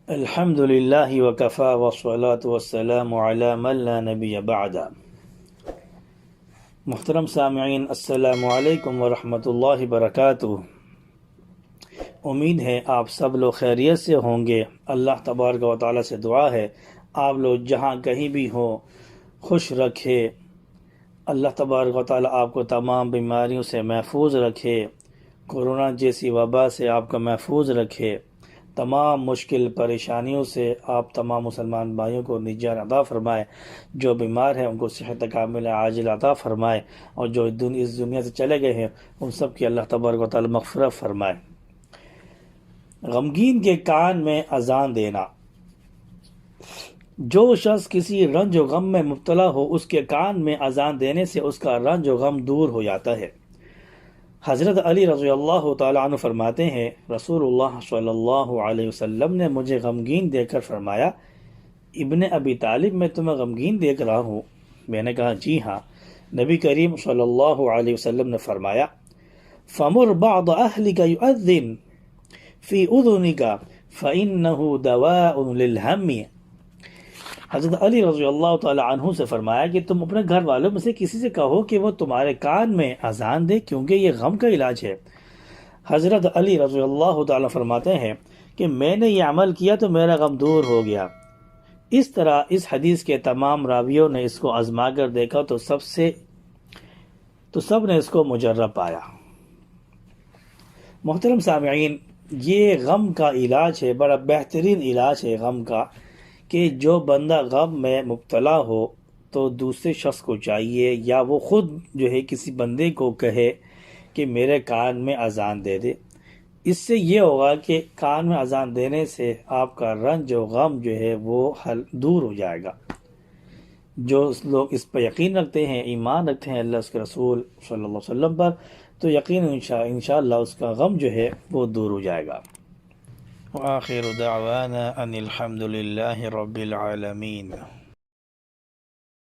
الحمد للہ وکفا والصلاة والسلام علی من لا نبی بعد۔ محترم سامعین، السلام علیکم ورحمۃ اللہ وبرکاتہ۔ امید ہے آپ سب لوگ خیریت سے ہوں گے۔ اللہ تبارک و تعالی سے دعا ہے آپ لوگ جہاں کہیں بھی ہوں خوش رکھے۔ اللہ تبارک و تعالی آپ کو تمام بیماریوں سے محفوظ رکھے، کورونا جیسی وبا سے آپ کو محفوظ رکھے، تمام مشکل پریشانیوں سے آپ تمام مسلمان بھائیوں کو نجات عطا فرمائے، جو بیمار ہیں ان کو صحت کامل عاجل عطا فرمائے، اور جو اس دنیا سے چلے گئے ہیں ان سب کی اللہ تبارک و تعالی مغفرت فرمائے۔ غمگین کے کان میں اذان دینا۔ جو شخص کسی رنج و غم میں مبتلا ہو، اس کے کان میں اذان دینے سے اس کا رنج و غم دور ہو جاتا ہے۔ حضرت علی رضی اللہ تعالیٰ عنہ فرماتے ہیں، رسول اللہ صلی اللہ علیہ وسلم نے مجھے غمگین دیکھ کر فرمایا، ابن ابی طالب میں تمہیں غمگین دیکھ رہا ہوں۔ میں نے کہا جی ہاں۔ نبی کریم صلی اللہ علیہ وسلم نے فرمایا، فَمُرْ بَعْضَ أَهْلِكَ يُؤَذِّنْ فِي أُذُنِكَ فَإِنَّهُ دَوَاءٌ لِلْهَمِّ۔ حضرت علی رضی اللہ تعالی عنہ سے فرمایا کہ تم اپنے گھر والوں میں سے کسی سے کہو کہ وہ تمہارے کان میں اذان دے، کیونکہ یہ غم کا علاج ہے۔ حضرت علی رضی اللہ تعالی فرماتے ہیں کہ میں نے یہ عمل کیا تو میرا غم دور ہو گیا۔ اس طرح اس حدیث کے تمام راویوں نے اس کو آزما کر دیکھا تو سب نے اس کو مجرب پایا۔ محترم سامعین، یہ غم کا علاج ہے، بڑا بہترین علاج ہے غم کا، کہ جو بندہ غم میں مبتلا ہو تو دوسرے شخص کو چاہیے یا وہ خود جو ہے کسی بندے کو کہے کہ میرے کان میں اذان دے دے۔ اس سے یہ ہوگا کہ کان میں اذان دینے سے آپ کا رنج و غم جو ہے وہ دور ہو جائے گا۔ جو لوگ اس پر یقین رکھتے ہیں، ایمان رکھتے ہیں اللہ اس کے رسول صلی اللہ علیہ وسلم پر، تو یقیناً انشاءاللہ اس کا غم جو ہے وہ دور ہو جائے گا۔ وآخر دعوانا ان الحمد للہ رب العالمین۔